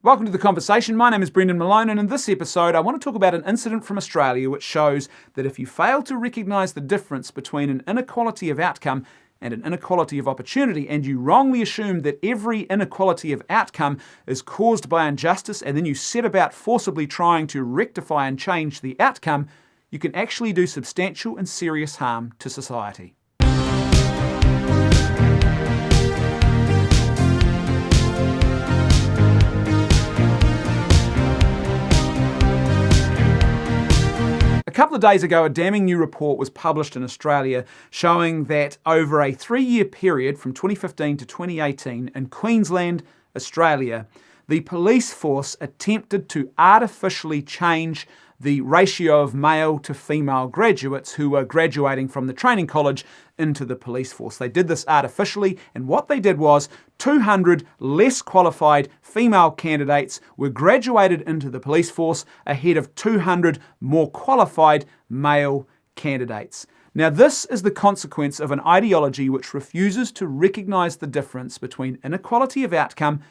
Welcome to The Conversation. My name is Brendan Malone, and in this episode I want to talk about an incident from Australia which shows that if you fail to recognise the difference between an inequality of outcome and an inequality of opportunity, and you wrongly assume that every inequality of outcome is caused by injustice, and then you set about forcibly trying to rectify and change the outcome, you can actually do substantial and serious harm to society. A couple of days ago, a damning new report was published in Australia showing that over a 3-year period from 2015 to 2018 in Queensland, Australia, the police force attempted to artificially change the ratio of male to female graduates who were graduating from the training college into the police force. They did this artificially, and what they did was 200 less qualified female candidates were graduated into the police force ahead of 200 more qualified male candidates. Now, this is the consequence of an ideology which refuses to recognise the difference between inequality of outcome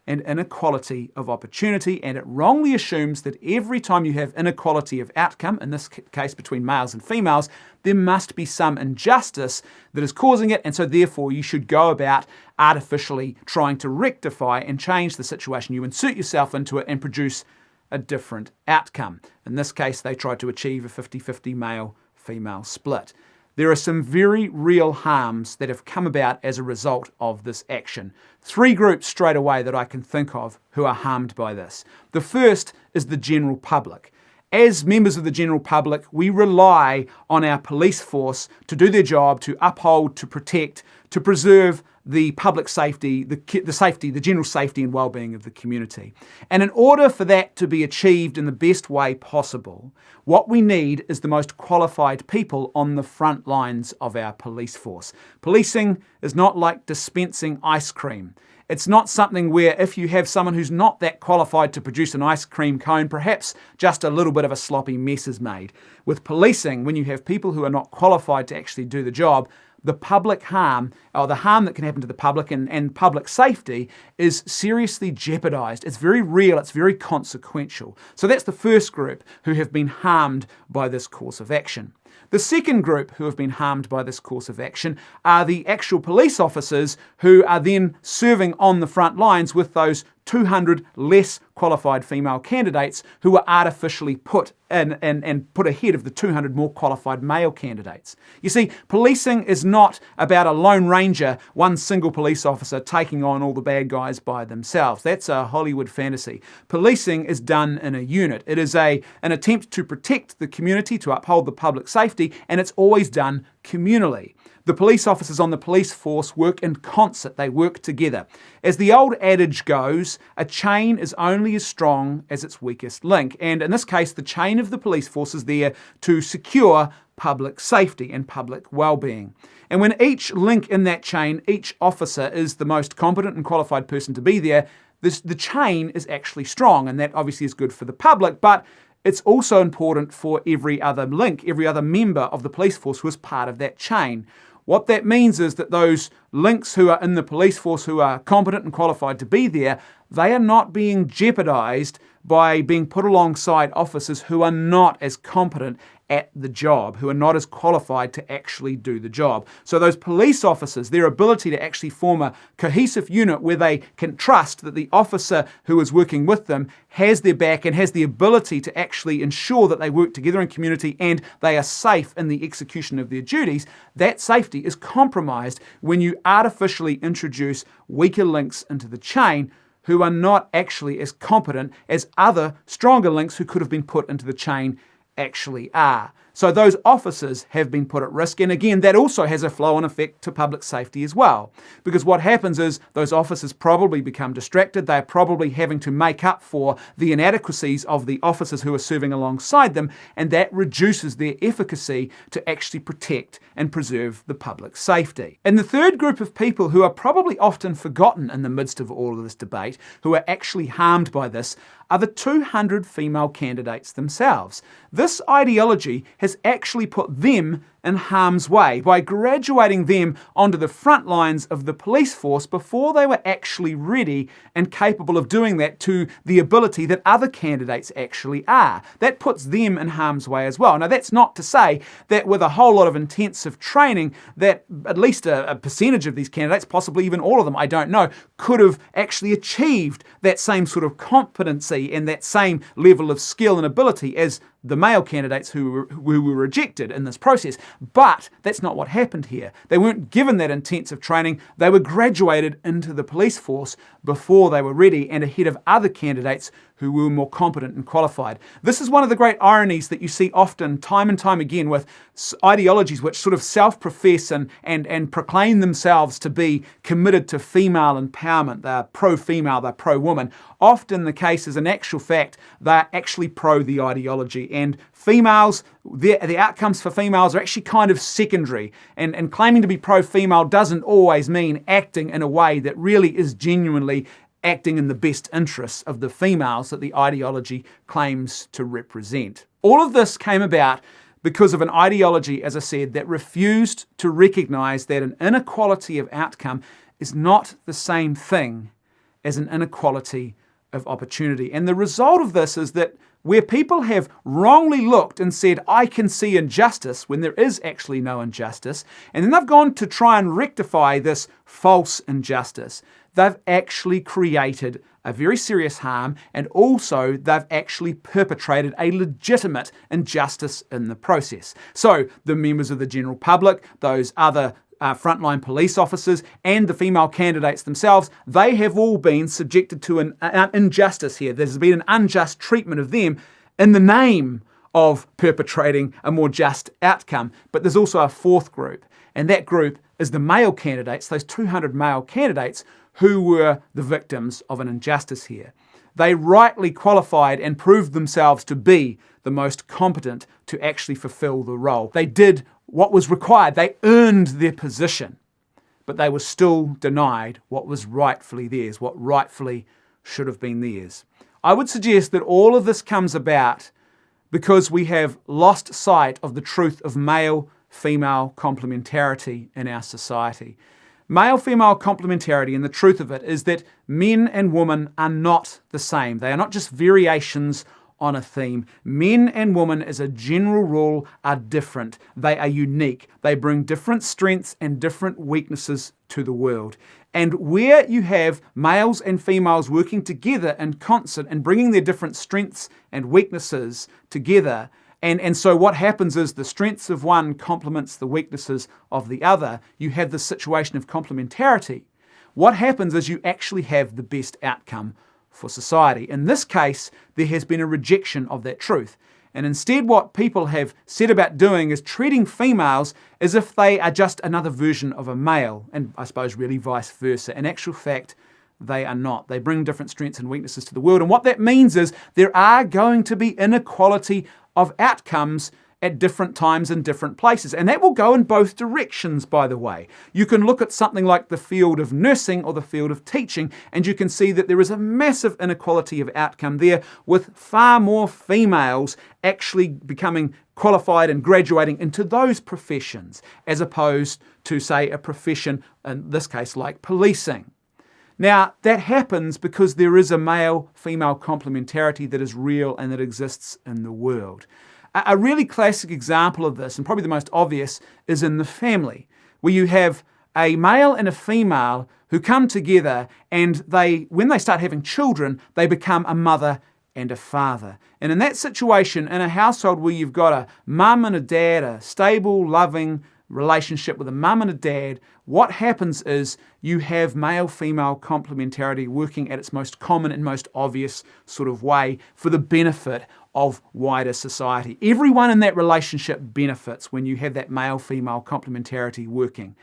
and inequality of opportunity, and it wrongly assumes that every time you have inequality of outcome, in this case between males and females, there must be some injustice that is causing it, and so therefore you should go about artificially trying to rectify and change the situation. You insert yourself into it and produce a different outcome. In this case, they tried to achieve a 50-50 male-female split. There are some very real harms that have come about as a result of this action. 3 groups straight away that I can think of who are harmed by this. The first is the general public. As members of the general public, we rely on our police force to do their job, to uphold, to protect, to preserve the public safety, the general safety and well-being of the community. And in order for that to be achieved in the best way possible, what we need is the most qualified people on the front lines of our police force. Policing is not like dispensing ice cream. It's not something where if you have someone who's not that qualified to produce an ice cream cone, perhaps just a little bit of a sloppy mess is made. With policing, when you have people who are not qualified to actually do the job, the public harm, or the harm that can happen to the public and public safety is seriously jeopardised. It's very real, it's very consequential. So that's the first group who have been harmed by this course of action. The second group who have been harmed by this course of action are the actual police officers who are then serving on the front lines with those 200 less qualified female candidates who were artificially put in and put ahead of the 200 more qualified male candidates. You see, policing is not about a lone ranger, one single police officer taking on all the bad guys by themselves. That's a Hollywood fantasy. Policing is done in a unit. It is an attempt to protect the community, to uphold the public safety, and it's always done communally. The police officers on the police force work in concert. They work together. As the old adage goes, a chain is only as strong as its weakest link. And in this case, the chain of the police force is there to secure public safety and public well-being. And when each link in that chain, each officer is the most competent and qualified person to be there, the chain is actually strong. And that obviously is good for the public, but it's also important for every other link, every other member of the police force who is part of that chain. What that means is that those links who are in the police force who are competent and qualified to be there, they are not being jeopardised by being put alongside officers who are not as competent at the job, who are not as qualified to actually do the job. So those police officers, their ability to actually form a cohesive unit where they can trust that the officer who is working with them has their back and has the ability to actually ensure that they work together in community and they are safe in the execution of their duties, that safety is compromised when you artificially introduce weaker links into the chain who are not actually as competent as other stronger links who could have been put into the chain actually are. So those officers have been put at risk, and again, that also has a flow-on effect to public safety as well. Because what happens is those officers probably become distracted, they're probably having to make up for the inadequacies of the officers who are serving alongside them, and that reduces their efficacy to actually protect and preserve the public safety. And the third group of people who are probably often forgotten in the midst of all of this debate, who are actually harmed by this, are the 200 female candidates themselves. This ideology has actually put them in harm's way by graduating them onto the front lines of the police force before they were actually ready and capable of doing that to the ability that other candidates actually are. That puts them in harm's way as well. Now, that's not to say that with a whole lot of intensive training that at least a percentage of these candidates, possibly even all of them, I don't know, could have actually achieved that same sort of competency and that same level of skill and ability as the male candidates who were rejected in this process. But that's not what happened here. They weren't given that intensive training. They were graduated into the police force before they were ready and ahead of other candidates who were more competent and qualified. This is one of the great ironies that you see often, time and time again, with ideologies which sort of self-profess and proclaim themselves to be committed to female empowerment. They're pro-female, they're pro-woman. Often the case is, in actual fact, they're actually pro the ideology. And females, the outcomes for females are actually kind of secondary. And claiming to be pro-female doesn't always mean acting in a way that really is genuinely acting in the best interests of the females that the ideology claims to represent. All of this came about because of an ideology, as I said, that refused to recognise that an inequality of outcome is not the same thing as an inequality of opportunity. And the result of this is that where people have wrongly looked and said, I can see injustice when there is actually no injustice, and then they've gone to try and rectify this false injustice, they've actually created a very serious harm, and also they've actually perpetrated a legitimate injustice in the process. So the members of the general public, those other frontline police officers, and the female candidates themselves, they have all been subjected to an injustice here. There's been an unjust treatment of them in the name of perpetrating a more just outcome. But there's also a fourth group, and that group is the male candidates, those 200 male candidates who were the victims of an injustice here. They rightly qualified and proved themselves to be the most competent to actually fulfill the role. They did what was required. They earned their position, but they were still denied what was rightfully theirs, what rightfully should have been theirs. I would suggest that all of this comes about because we have lost sight of the truth of male-female complementarity in our society. Male-female complementarity, and the truth of it is that men and women are not the same. They are not just variations on a theme. Men and women, as a general rule, are different. They are unique. They bring different strengths and different weaknesses to the world. And where you have males and females working together in concert and bringing their different strengths and weaknesses together, and so what happens is the strengths of one complements the weaknesses of the other, you have the situation of complementarity. What happens is you actually have the best outcome for society. In this case, there has been a rejection of that truth. And instead what people have set about doing is treating females as if they are just another version of a male, and I suppose really vice versa. In actual fact, they are not. They bring different strengths and weaknesses to the world. And what that means is there are going to be inequality of outcomes at different times in different places. And that will go in both directions, by the way. You can look at something like the field of nursing or the field of teaching, and you can see that there is a massive inequality of outcome there, with far more females actually becoming qualified and graduating into those professions, as opposed to, say, a profession, in this case, like policing. Now, that happens because there is a male-female complementarity that is real and that exists in the world. A really classic example of this, and probably the most obvious, is in the family, where you have a male and a female who come together, and when they start having children, they become a mother and a father. And in that situation, in a household where you've got a mum and a dad, a stable, loving relationship with a mum and a dad, what happens is you have male-female complementarity working at its most common and most obvious sort of way for the benefit of wider society. Everyone in that relationship benefits when you have that male-female complementarity working.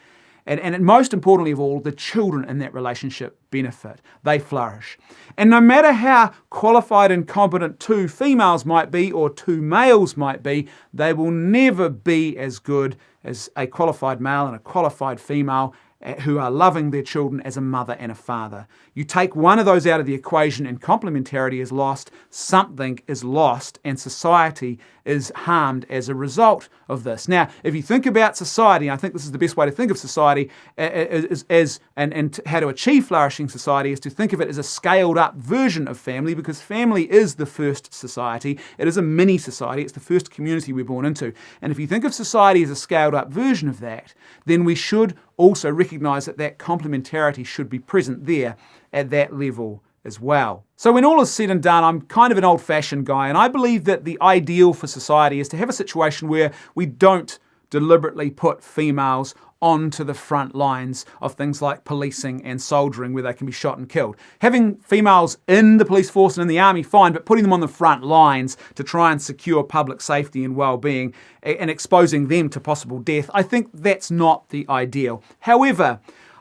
And most importantly of all, the children in that relationship benefit. They flourish. And no matter how qualified and competent two females might be or two males might be, they will never be as good as a qualified male and a qualified female who are loving their children as a mother and a father. You take one of those out of the equation and complementarity is lost, something is lost, and society is harmed as a result of this. Now, if you think about society, I think this is the best way to think of society and how to achieve flourishing society is to think of it as a scaled up version of family, because family is the first society. It is a mini society. It's the first community we're born into. And if you think of society as a scaled up version of that, then we should also recognize that complementarity should be present there at that level as well. So when all is said and done, I'm kind of an old-fashioned guy, and I believe that the ideal for society is to have a situation where we don't deliberately put females onto the front lines of things like policing and soldiering where they can be shot and killed. Having females in the police force and in the army, fine, but putting them on the front lines to try and secure public safety and well-being and exposing them to possible death, I think that's not the ideal. However,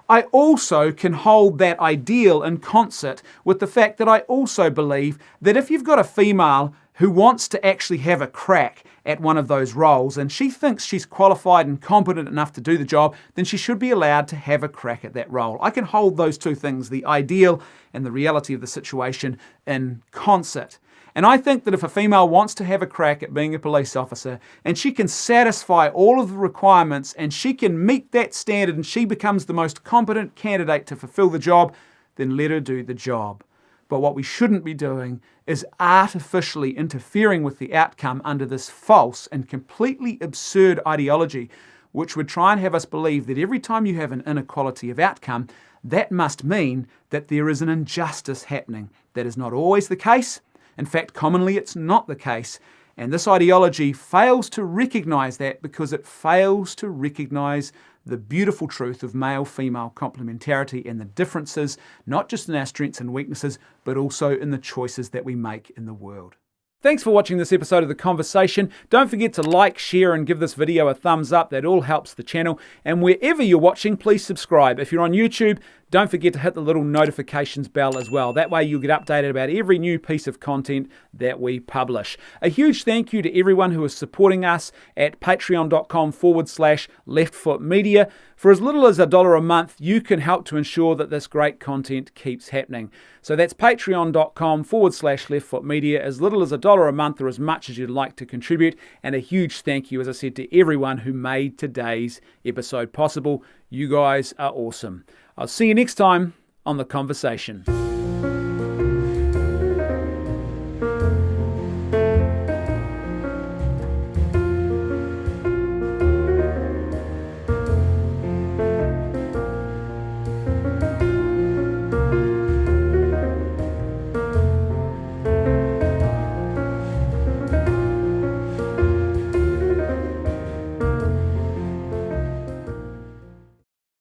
I also can hold that ideal in concert with the fact that I also believe that if you've got a female who wants to actually have a crack at one of those roles and she thinks she's qualified and competent enough to do the job, then she should be allowed to have a crack at that role. I can hold those two things, the ideal and the reality of the situation, in concert. And I think that if a female wants to have a crack at being a police officer and she can satisfy all of the requirements and she can meet that standard and she becomes the most competent candidate to fulfill the job, then let her do the job. But what we shouldn't be doing is artificially interfering with the outcome under this false and completely absurd ideology, which would try and have us believe that every time you have an inequality of outcome, that must mean that there is an injustice happening. That is not always the case. In fact, commonly it's not the case. And this ideology fails to recognize that because it fails to recognize the beautiful truth of male-female complementarity and the differences, not just in our strengths and weaknesses, but also in the choices that we make in the world. Thanks for watching this episode of The Conversation. Don't forget to like, share, and give this video a thumbs up. That all helps the channel. And wherever you're watching, please subscribe. If you're on YouTube, don't forget to hit the little notifications bell as well. That way you'll get updated about every new piece of content that we publish. A huge thank you to everyone who is supporting us at patreon.com/leftfootmedia. For as little as $1 a month, you can help to ensure that this great content keeps happening. So that's patreon.com/leftfootmedia. As little as $1 a month or as much as you'd like to contribute. And a huge thank you, as I said, to everyone who made today's episode possible. You guys are awesome. I'll see you next time on The Conversation.